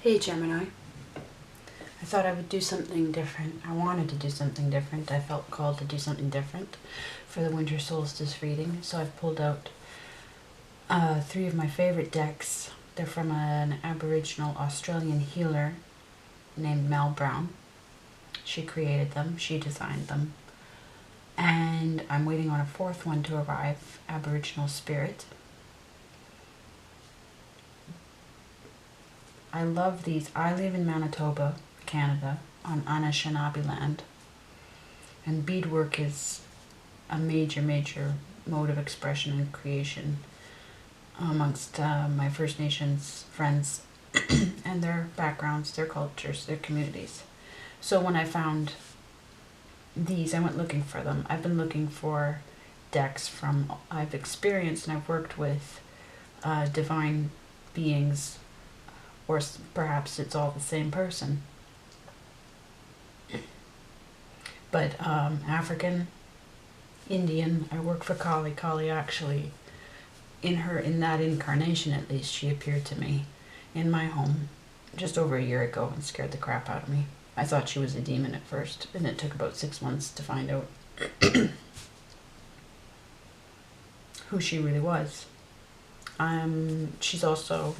Hey Gemini. I thought I would do something different. I wanted to do something different. I felt called to do something different for the winter solstice reading. So I've pulled out three of my favorite decks. They're from an Aboriginal Australian healer named Mel Brown. She created them. She designed them. And I'm waiting on a fourth one to arrive, Aboriginal Spirit. I love these. I live in Manitoba, Canada, on Anishinaabe land. And beadwork is a major mode of expression and creation amongst my First Nations friends and their backgrounds, their cultures, their communities. So when I found these, I went looking for them. I've been looking for decks from, I've experienced and I've worked with divine beings, or perhaps it's all the same person. But African, Indian, I work for Kali. Kali actually, in that incarnation at least, she appeared to me in my home just over a year ago and scared the crap out of me. I thought she was a demon at first, and it took about 6 months to find out who she really was. She's also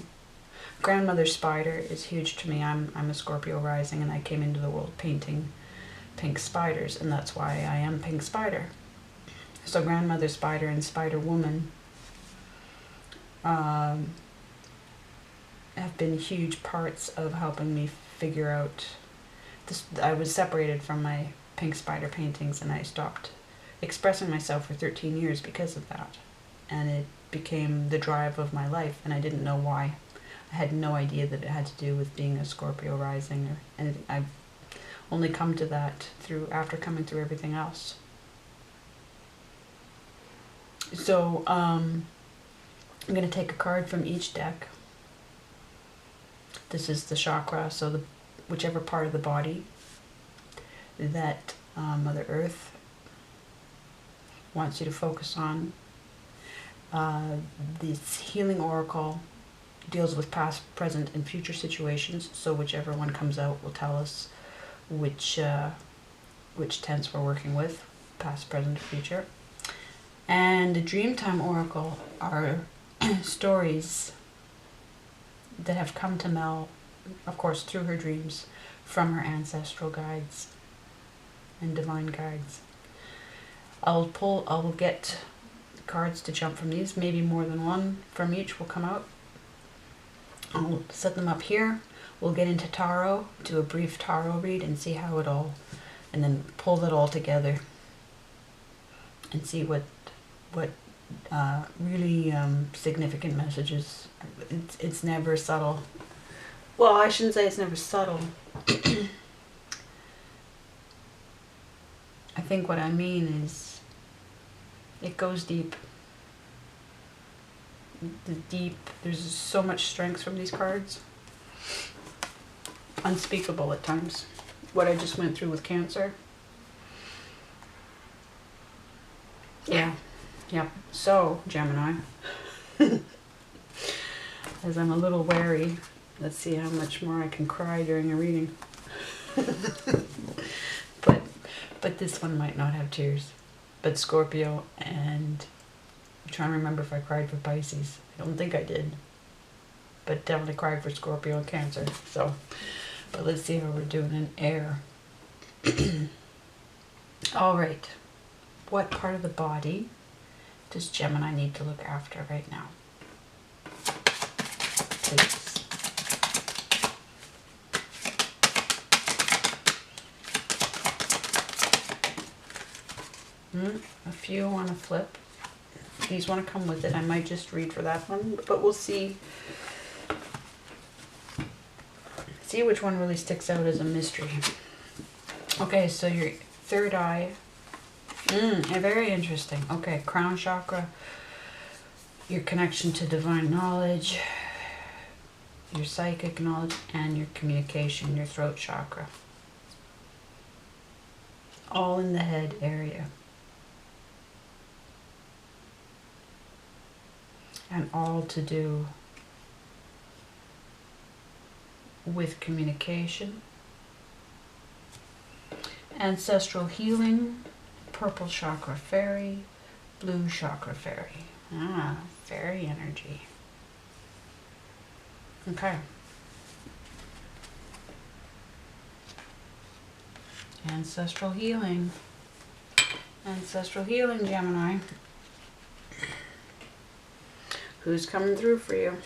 grandmother spider is huge to me. I'm a Scorpio rising, and I came into the world painting pink spiders, and that's why I am Pink Spider. So grandmother spider and spider woman have been huge parts of helping me figure out this. I was separated from my pink spider paintings, and I stopped expressing myself for 13 years because of that, and it became the drive of my life, and I didn't know why. I had no idea that it had to do with being a Scorpio rising, or anything. I've only come to that after coming through everything else. So I'm going to take a card from each deck. This is the chakra, so whichever part of the body that Mother Earth wants you to focus on. This healing oracle deals with past, present, and future situations, so whichever one comes out will tell us which tense we're working with, past, present, future. And the Dreamtime oracle are stories that have come to Mel, of course, through her dreams, from her ancestral guides and divine guides. I will get cards to jump from these, maybe more than one from each will come out. I'll set them up here. We'll get into tarot, do a brief tarot read and see how it all, and then pull it all together and see what really significant messages. It's never subtle. Well, I shouldn't say it's never subtle. I think what I mean is it goes deep. There's so much strength from these cards. Unspeakable at times. What I just went through with Cancer. Yeah. So, Gemini, as I'm a little wary, let's see how much more I can cry during a reading. But this one might not have tears. But Scorpio, and I'm trying to remember if I cried for Pisces. I don't think I did. But definitely cried for Scorpio and Cancer. So, but let's see how we're doing in air. All right. What part of the body does Gemini need to look after right now? Please. A few want to flip. These want to come with it. I might just read for that one, but we'll see. See which one really sticks out as a mystery. Okay, so your third eye. Very interesting. Okay, crown chakra, your connection to divine knowledge, your psychic knowledge, and your communication, your throat chakra. All in the head area. And all to do with communication. Ancestral healing, purple chakra fairy, blue chakra fairy. Ah, fairy energy. Okay. Ancestral healing. Ancestral healing, Gemini. Who's coming through for you?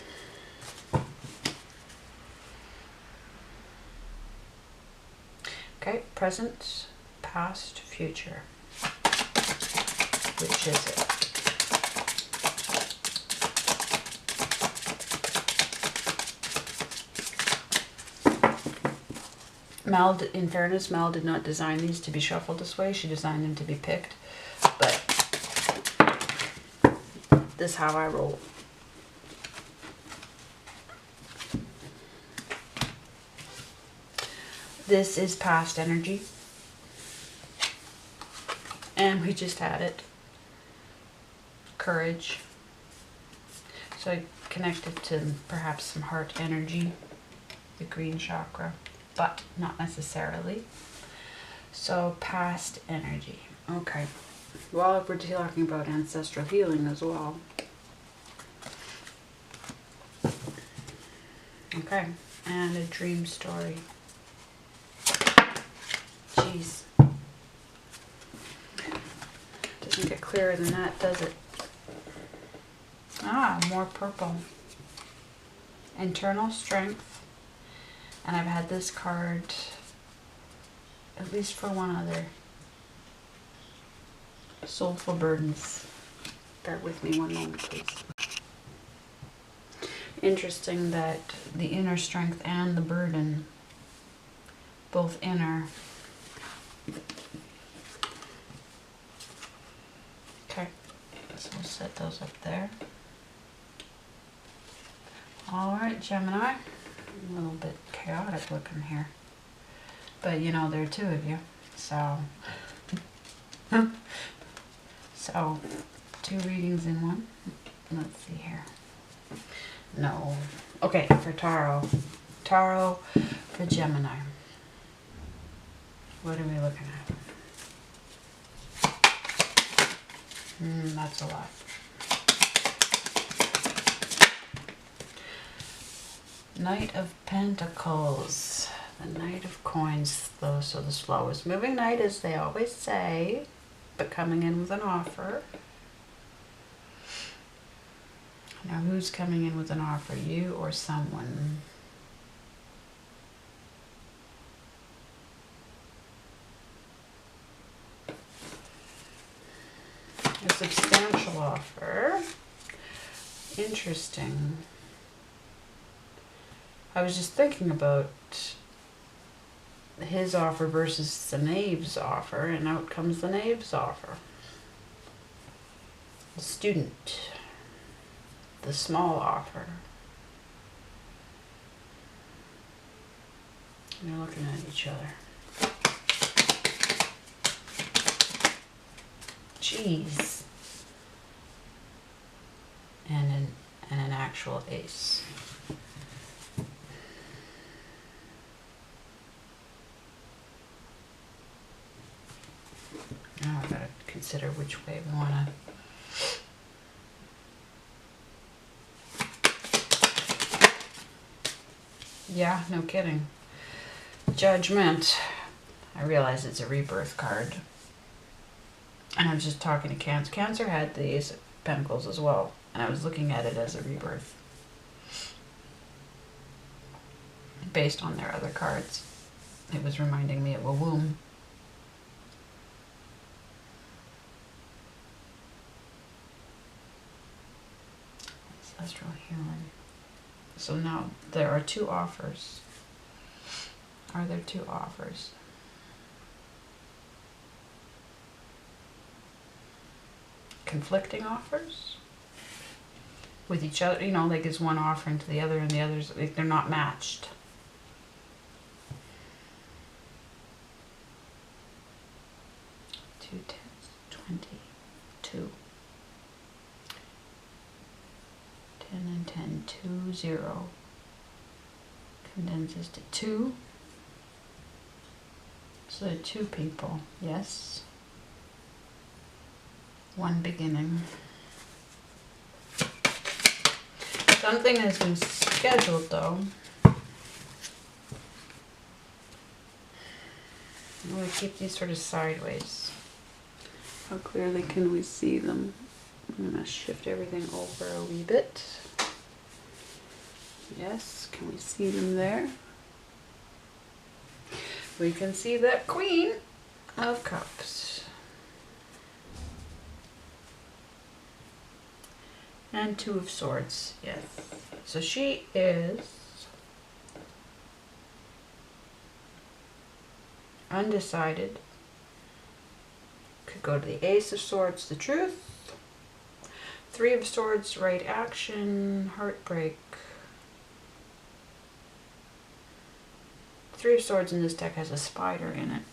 Okay, present, past, future. Which is it? Mel, in fairness, Mel did not design these to be shuffled this way. She designed them to be picked. But this is how I roll. This is past energy. And we just had it. Courage. So I connected to perhaps some heart energy, the green chakra, but not necessarily. So past energy. Okay. Well, we're talking about ancestral healing as well. Okay. And a dream story. Jeez. Doesn't get clearer than that, does it? Ah, more purple. Internal strength. And I've had this card at least for one other. Soulful burdens. Bear with me one moment, please. Interesting that the inner strength and the burden, both inner. Okay, so we'll set those up there. Alright, Gemini. A little bit chaotic looking here. But you know, there are two of you. So, so 2 readings in one. Let's see here. No. Okay, for Tarot. Tarot for Gemini. What are we looking at? That's a lot. Knight of Pentacles. The Knight of Coins, though, so the slowest moving knight, as they always say, but coming in with an offer. Now, who's coming in with an offer? You or someone? A substantial offer. Interesting. I was just thinking about his offer versus the Knave's offer, and out comes the Knave's offer. The student. The small offer. And they're looking at each other. Jeez. And an actual ace. Now I've got to consider which way we want to. Yeah, no kidding. Judgment. I realize it's a rebirth card. And I was just talking to Cancer. Cancer had the Ace of Pentacles as well. And I was looking at it as a rebirth. Based on their other cards. It was reminding me of a womb. Ancestral healing. So now there are 2 offers. Are there 2 offers? Conflicting offers? With each other, you know, like is one offering to the other and the others, like they're not matched. Two, 10, 22. 10 and 10, 2, 0. condenses to 2. So 2 people, yes. 1 beginning. Something has been scheduled though. I'm going to keep these sort of sideways. How clearly can we see them? I'm going to shift everything over a wee bit. Yes, can we see them there? We can see that Queen of Cups. And 2 of Swords, yes. So she is undecided. Could go to the Ace of Swords, the Truth. 3 of Swords, right action, heartbreak. 3 of Swords in this deck has a spider in it.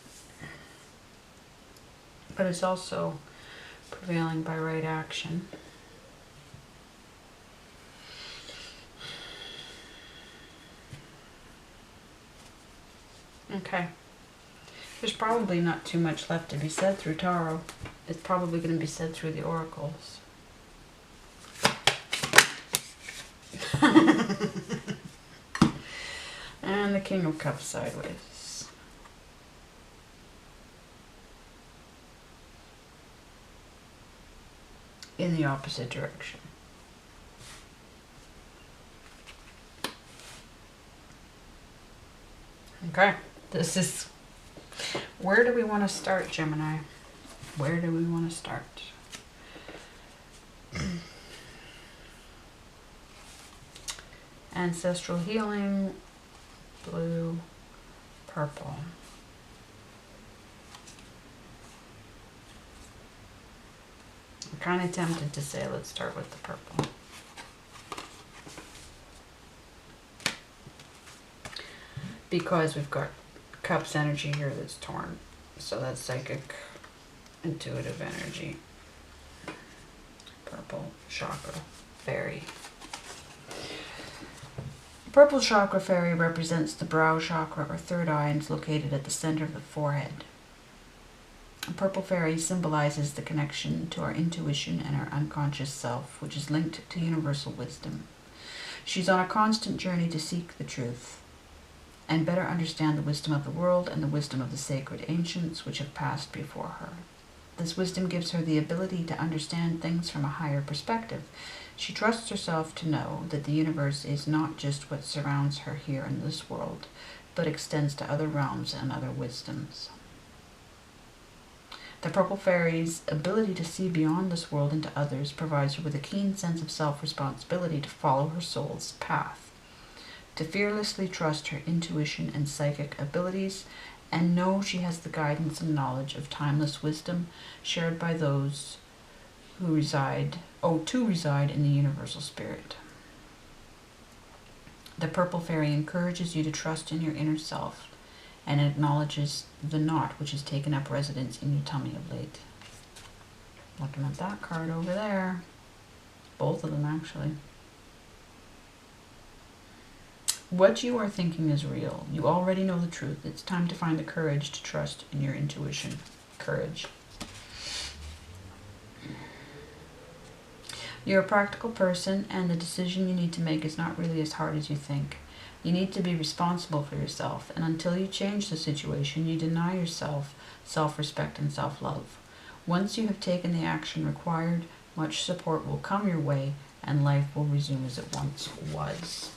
But it's also prevailing by right action. Okay. There's probably not too much left to be said through Tarot. It's probably going to be said through the oracles. And the King of Cups sideways. In the opposite direction. Okay, this is... Where do we want to start, Gemini? Where do we want to start? Ancestral healing, blue, purple. I'm kind of tempted to say let's start with the purple. Because we've got Cups energy here that's torn. So that's psychic, intuitive energy. Purple chakra fairy. Purple chakra fairy represents the brow chakra or third eye and is located at the center of the forehead. A purple fairy symbolizes the connection to our intuition and our unconscious self, which is linked to universal wisdom. She's on a constant journey to seek the truth and better understand the wisdom of the world and the wisdom of the sacred ancients which have passed before her. This wisdom gives her the ability to understand things from a higher perspective. She trusts herself to know that the universe is not just what surrounds her here in this world, but extends to other realms and other wisdoms. The purple fairy's ability to see beyond this world into others provides her with a keen sense of self-responsibility to follow her soul's path, to fearlessly trust her intuition and psychic abilities, and know she has the guidance and knowledge of timeless wisdom shared by those who reside in the universal spirit. The purple fairy encourages you to trust in your inner self and acknowledges the knot which has taken up residence in your tummy of late. Looking at that card over there. Both of them, actually. What you are thinking is real. You already know the truth. It's time to find the courage to trust in your intuition. Courage. You're a practical person, and the decision you need to make is not really as hard as you think. You need to be responsible for yourself, and until you change the situation, you deny yourself self-respect and self-love. Once you have taken the action required, much support will come your way, and life will resume as it once was.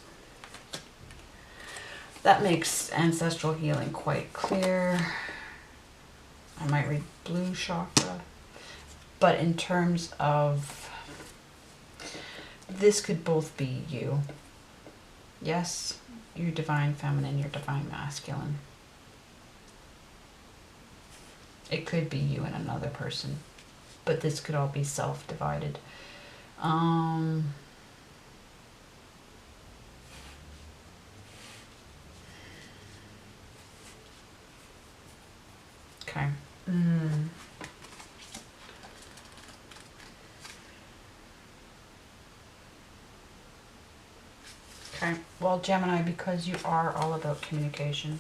That makes ancestral healing quite clear. I might read blue chakra. But in terms of... this could both be you. Yes, your divine feminine, your divine masculine. It could be you and another person. But this could all be self-divided. Okay. Okay. Well, Gemini, because you are all about communication,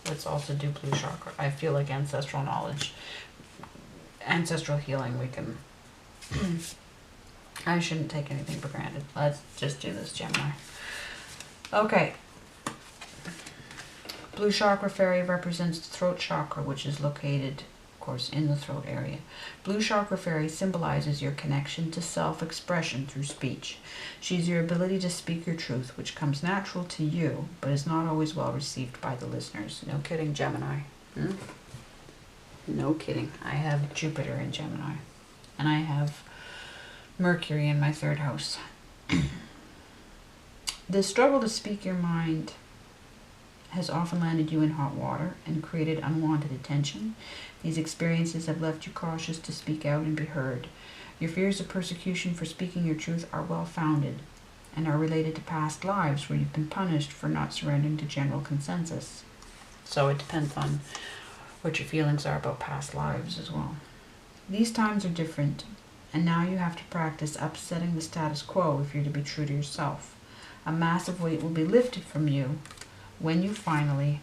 let's also do blue chakra. I feel like ancestral knowledge, ancestral healing, we can... I shouldn't take anything for granted. Let's just do this, Gemini. Okay. Blue chakra fairy represents the throat chakra, which is located, of course, in the throat area. Blue chakra fairy symbolizes your connection to self-expression through speech. She's your ability to speak your truth, which comes natural to you, but is not always well received by the listeners. No kidding, Gemini. No kidding. I have Jupiter in Gemini, and I have Mercury in my third house. The struggle to speak your mind has often landed you in hot water and created unwanted attention. These experiences have left you cautious to speak out and be heard. Your fears of persecution for speaking your truth are well founded and are related to past lives where you've been punished for not surrendering to general consensus. So it depends on what your feelings are about past lives as well. These times are different, and now you have to practice upsetting the status quo if you're to be true to yourself. A massive weight will be lifted from you when you finally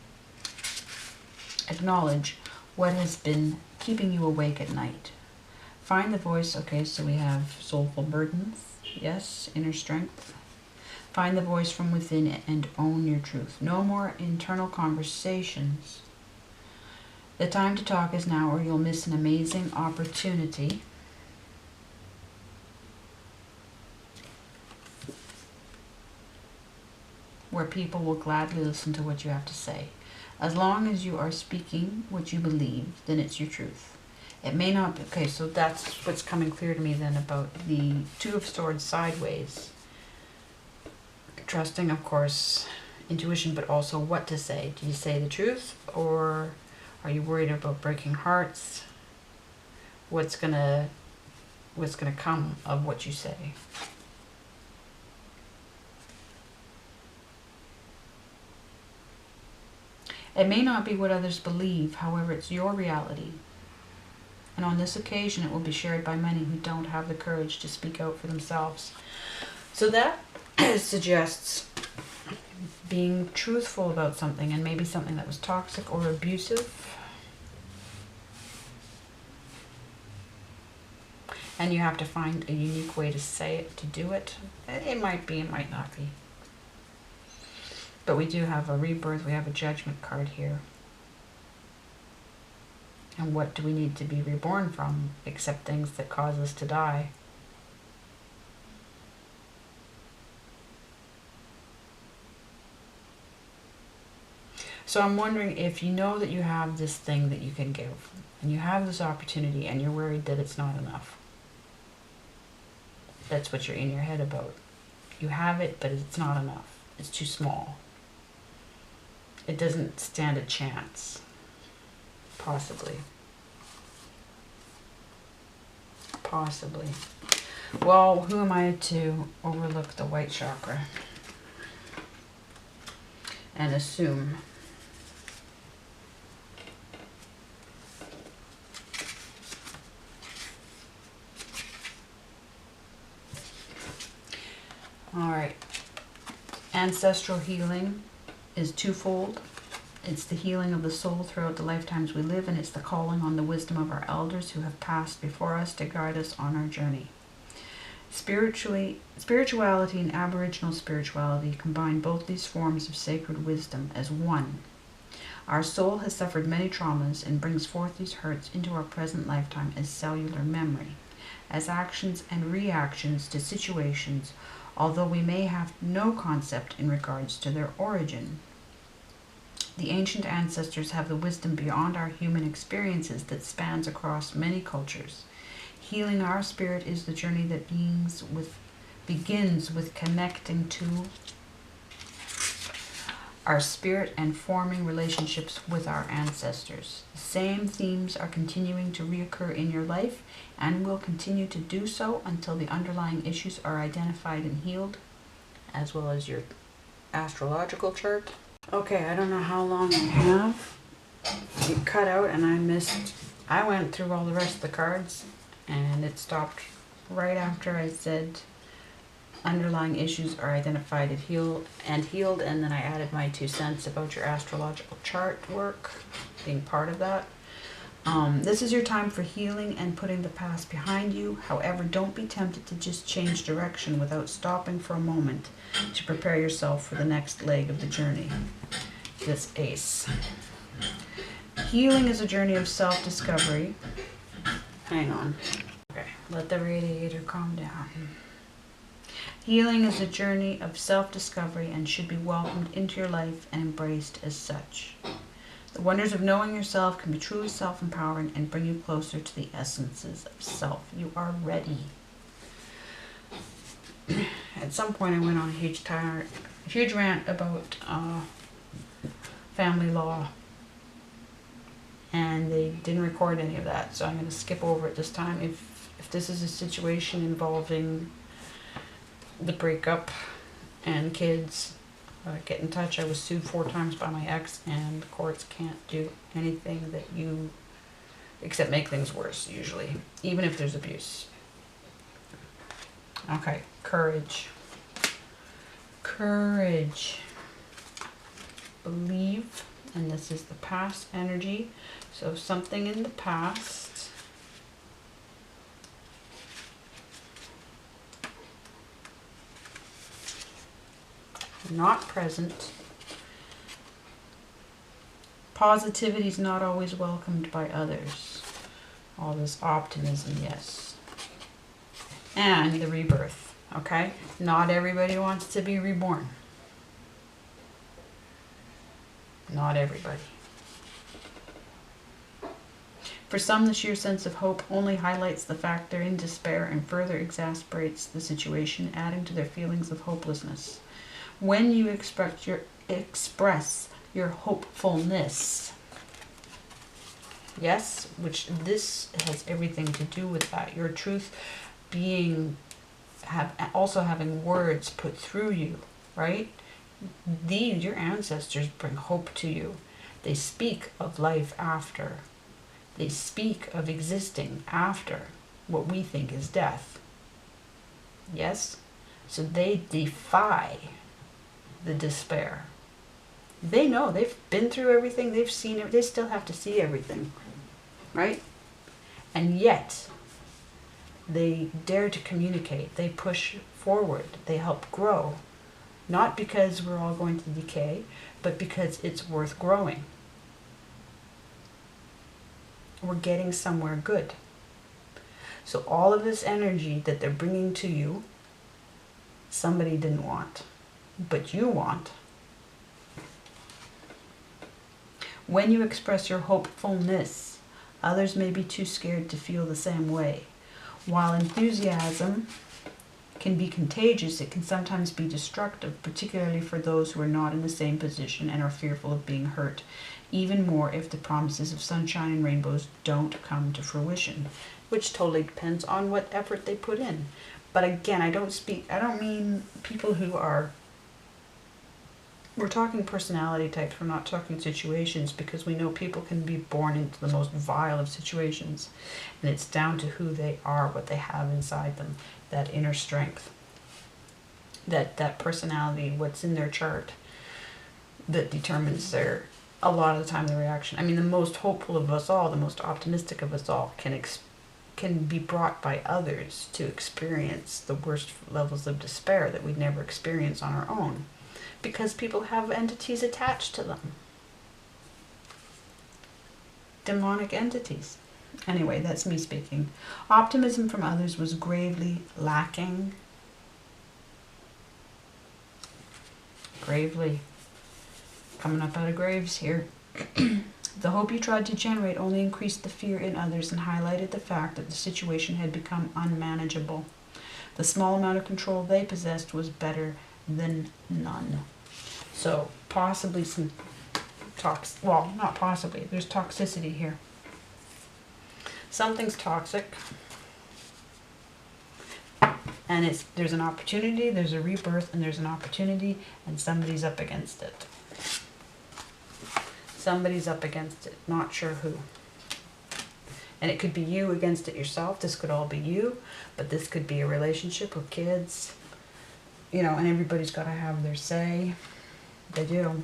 acknowledge what has been keeping you awake at night. Find the voice. Okay, so we have soulful burdens. Yes, inner strength. Find the voice from within and own your truth. No more internal conversations. The time to talk is now, or you'll miss an amazing opportunity. Where people will gladly listen to what you have to say. As long as you are speaking what you believe, then it's your truth. It may not be... Okay, so that's what's coming clear to me then about the Two of Swords sideways. Trusting, of course, intuition, but also what to say. Do you say the truth, or are you worried about breaking hearts? What's gonna come of what you say? It may not be what others believe, however, it's your reality. And on this occasion, it will be shared by many who don't have the courage to speak out for themselves. So that suggests being truthful about something, and maybe something that was toxic or abusive. And you have to find a unique way to say it, to do it. It might be, it might not be. But we do have a rebirth, we have a judgment card here. And what do we need to be reborn from, except things that cause us to die? So I'm wondering if you know that you have this thing that you can give, and you have this opportunity, and you're worried that it's not enough. That's what you're in your head about. You have it, but it's not enough. It's too small. It doesn't stand a chance. Possibly. Possibly. Well, who am I to overlook the white chakra and assume? All right. Ancestral healing is twofold. It's the healing of the soul throughout the lifetimes we live, and it's the calling on the wisdom of our elders who have passed before us to guide us on our journey. Spirituality and Aboriginal spirituality combine both these forms of sacred wisdom as one. Our soul has suffered many traumas and brings forth these hurts into our present lifetime as cellular memory, as actions and reactions to situations, although we may have no concept in regards to their origin. The ancient ancestors have the wisdom beyond our human experiences that spans across many cultures. Healing our spirit is the journey that begins with connecting to our spirit and forming relationships with our ancestors. The same themes are continuing to reoccur in your life and will continue to do so until the underlying issues are identified and healed, as well as your astrological chart. Okay, I don't know how long I have. It cut out and I went through all the rest of the cards and it stopped right after I said underlying issues are identified and healed, and then I added my 2 cents about your astrological chart work being part of that. This is your time for healing and putting the past behind you. However, don't be tempted to just change direction without stopping for a moment to prepare yourself for the next leg of the journey. This ace. Healing is a journey of self-discovery. Hang on. Okay, let the radiator calm down. Healing is a journey of self-discovery and should be welcomed into your life and embraced as such. The wonders of knowing yourself can be truly self-empowering and bring you closer to the essences of self. You are ready. At some point I went on a huge rant about family law, and they didn't record any of that, so I'm going to skip over it this time. If this is a situation involving the breakup and kids, get in touch. I was sued 4 times by my ex, and the courts can't do anything that you, except make things worse, usually, even if there's abuse. Okay, courage. Courage. Believe, and this is the past energy. So something in the past not present. Positivity is not always welcomed by others. All this optimism, yes. And the rebirth, okay? Not everybody wants to be reborn. Not everybody. For some, the sheer sense of hope only highlights the fact they're in despair and further exacerbates the situation, adding to their feelings of hopelessness. When you express your hopefulness, yes, which this has everything to do with that, your truth being, also having words put through you, right? Your ancestors bring hope to you. They speak of life after. They speak of existing after what we think is death. Yes? So they defy the despair. They know, they've been through everything, they've seen it, they still have to see everything, right? And yet, they dare to communicate, they push forward, they help grow. Not because we're all going to decay, but because it's worth growing. We're getting somewhere good. So all of this energy that they're bringing to you, somebody didn't want, but you want. When you express your hopefulness, others may be too scared to feel the same way. While enthusiasm can be contagious, it can sometimes be destructive, particularly for those who are not in the same position and are fearful of being hurt, even more if the promises of sunshine and rainbows don't come to fruition, which totally depends on what effort they put in. But again, I don't mean people who are, we're talking personality types, we're not talking situations, because we know people can be born into the most vile of situations, and it's down to who they are, what they have inside them, that inner strength, that personality, what's in their chart, that determines a lot of the time the reaction. I mean, the most hopeful of us all, the most optimistic of us all can be brought by others to experience the worst levels of despair that we'd never experience on our own, because people have entities attached to them. Demonic entities. Anyway, that's me speaking. Optimism from others was gravely lacking. Gravely. Coming up out of graves here. The hope you tried to generate only increased the fear in others and highlighted the fact that the situation had become unmanageable. The small amount of control they possessed was better than none. So possibly some well, not possibly, there's toxicity here. Something's toxic, and there's an opportunity, there's a rebirth, and there's an opportunity, and somebody's up against it. Somebody's up against it, not sure who. And it could be you against it yourself. This could all be you, but this could be a relationship with kids, you know, and everybody's got to have their say. They do.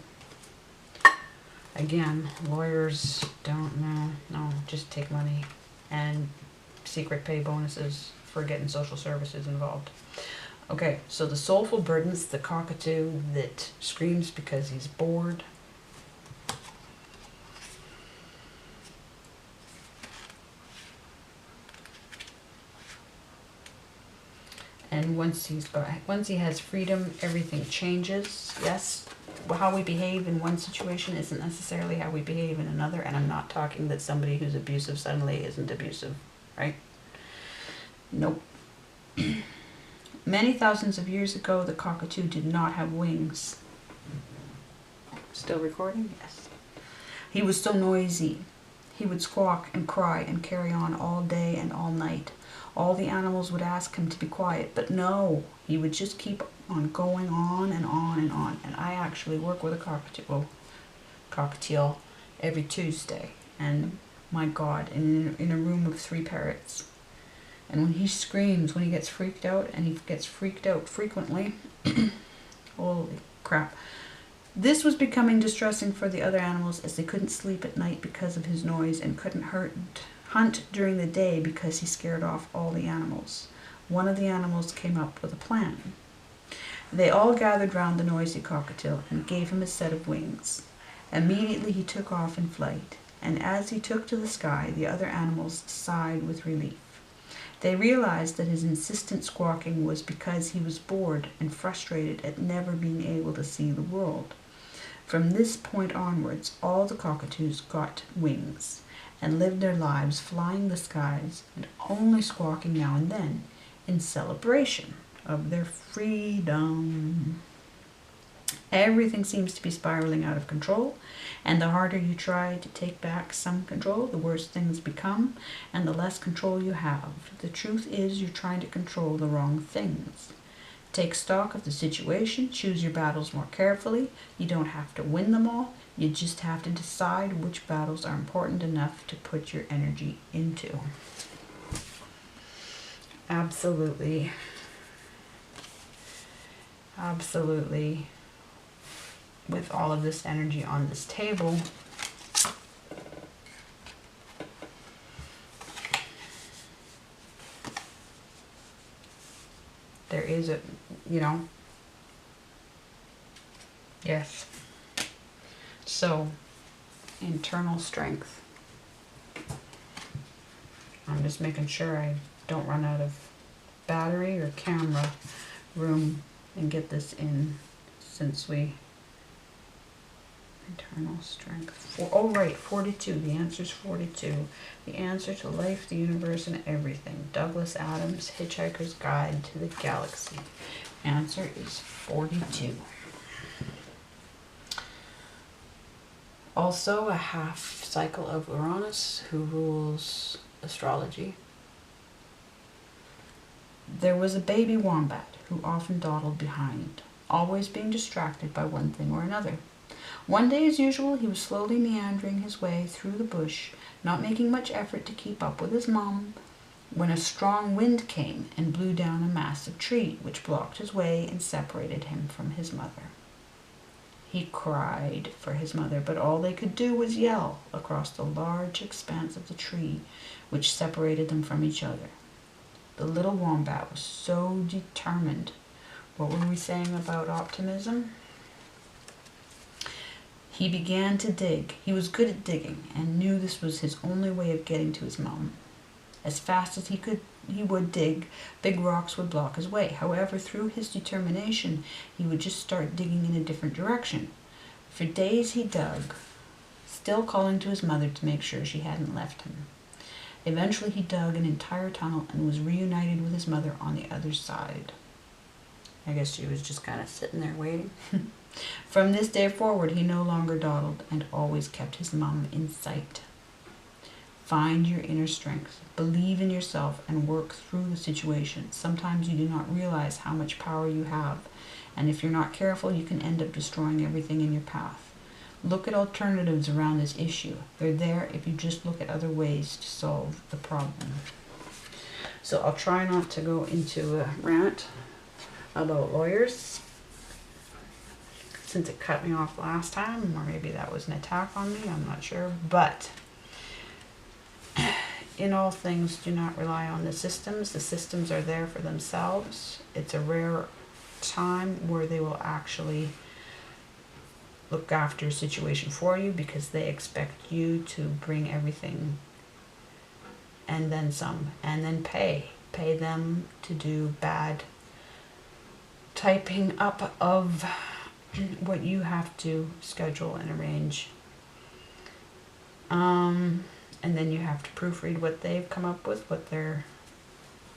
Again, lawyers don't know. No, just take money and secret pay bonuses for getting social services involved. Okay, so the soulful burden's the cockatoo that screams because he's bored. And once he has freedom, everything changes. Yes, how we behave in one situation isn't necessarily how we behave in another. And I'm not talking that somebody who's abusive suddenly isn't abusive, right? Nope. Many thousands of years ago, the cockatoo did not have wings. Still recording? Yes. He was so noisy. He would squawk and cry and carry on all day and all night. All the animals would ask him to be quiet, but no, he would just keep on going on and on and on. And I actually work with a cockatiel every Tuesday. And my God, in a room of 3 parrots. And when he screams, when he gets freaked out, and he gets freaked out frequently, holy crap. This was becoming distressing for the other animals as they couldn't sleep at night because of his noise and couldn't hunt during the day because he scared off all the animals. One of the animals came up with a plan. They all gathered round the noisy cockatiel and gave him a set of wings. Immediately he took off in flight, and as he took to the sky, the other animals sighed with relief. They realized that his insistent squawking was because he was bored and frustrated at never being able to see the world. From this point onwards, all the cockatoos got wings and lived their lives flying the skies and only squawking now and then in celebration of their freedom. Everything seems to be spiraling out of control, and the harder you try to take back some control, the worse things become, and the less control you have. The truth is you're trying to control the wrong things. Take stock of the situation, choose your battles more carefully. You don't have to win them all. You just have to decide which battles are important enough to put your energy into. Absolutely. Absolutely. With all of this energy on this table, there is a, you know, yes. So, internal strength. I'm just making sure I don't run out of battery or camera room and get this in since we... Internal strength. Oh, right, 42. The answer's 42. The answer to life, the universe, and everything. Douglas Adams, Hitchhiker's Guide to the Galaxy. Answer is 42. Also, a half cycle of Uranus, who rules astrology. There was a baby wombat who often dawdled behind, always being distracted by one thing or another. One day, as usual, he was slowly meandering his way through the bush, not making much effort to keep up with his mom, when a strong wind came and blew down a massive tree, which blocked his way and separated him from his mother. He cried for his mother, but all they could do was yell across the large expanse of the tree, which separated them from each other. The little wombat was so determined. What were we saying about optimism? He began to dig. He was good at digging and knew this was his only way of getting to his mom. As fast as he would dig, big rocks would block his way. However, through his determination, he would just start digging in a different direction. For days he dug, still calling to his mother to make sure she hadn't left him. Eventually he dug an entire tunnel and was reunited with his mother on the other side. I guess she was just kind of sitting there waiting. From this day forward, he no longer dawdled and always kept his mom in sight. Find your inner strength, believe in yourself, and work through the situation. Sometimes you do not realize how much power you have, and if you're not careful, you can end up destroying everything in your path. Look at alternatives around this issue. They're there if you just look at other ways to solve the problem. So I'll try not to go into a rant, about lawyers, since it cut me off last time, or maybe that was an attack on me, I'm not sure. But in all things, do not rely on the systems. The systems are there for themselves. It's a rare time where they will actually look after a situation for you, because they expect you to bring everything and then some, and then pay them to do bad typing up of what you have to schedule and arrange. And then you have to proofread what they've come up with, what their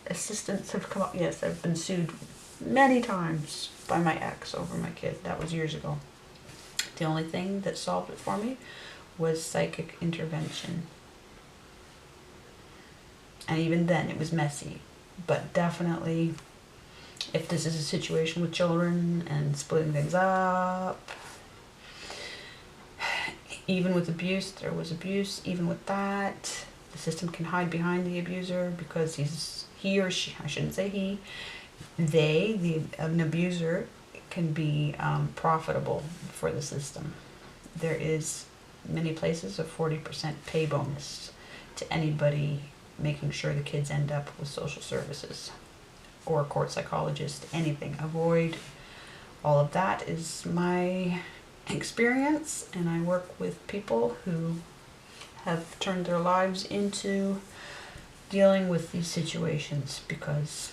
assistants have come up. Yes, I've been sued many times by my ex over my kid. That was years ago. The only thing that solved it for me was psychic intervention. And even then it was messy. But definitely, if this is a situation with children and splitting things up, even with abuse, there was abuse, even with that, the system can hide behind the abuser, because he or she, I shouldn't say he, an abuser can be profitable for the system. There is many places a 40% pay bonus to anybody making sure the kids end up with social services or a court psychologist, anything. Avoid all of that is my experience, and I work with people who have turned their lives into dealing with these situations, because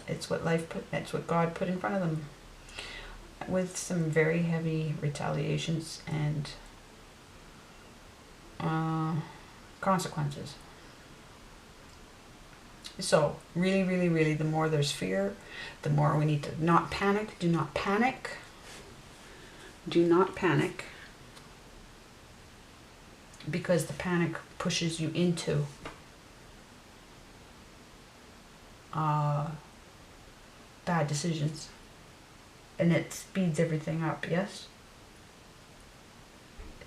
it's what God put in front of them, with some very heavy retaliations and consequences. So really, really, really, the more there's fear, the more we need to not panic. Do not panic. Do not panic, because the panic pushes you into bad decisions, and it speeds everything up. Yes?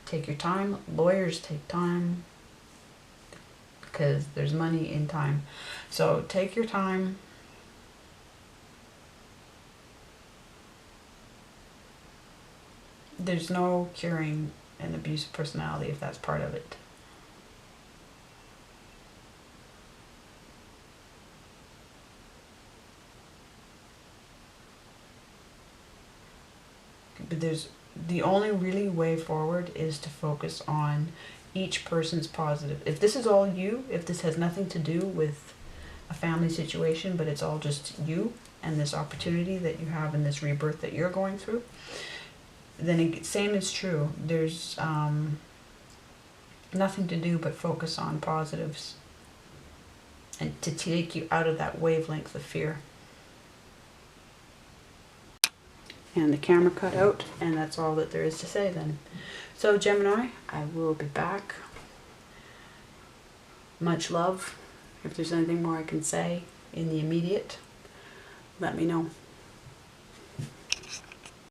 Take your time. Lawyers take time, because there's money in time. So take your time. There's no curing an abusive personality if that's part of it. But the only really way forward is to focus on each person's positive. If this is all you, if this has nothing to do with a family situation, but it's all just you and this opportunity that you have and this rebirth that you're going through, then same is true. There's nothing to do but focus on positives, and to take you out of that wavelength of fear. And the camera cut out, and that's all that there is to say then. So Gemini, I will be back. Much love. If there's anything more I can say in the immediate, let me know.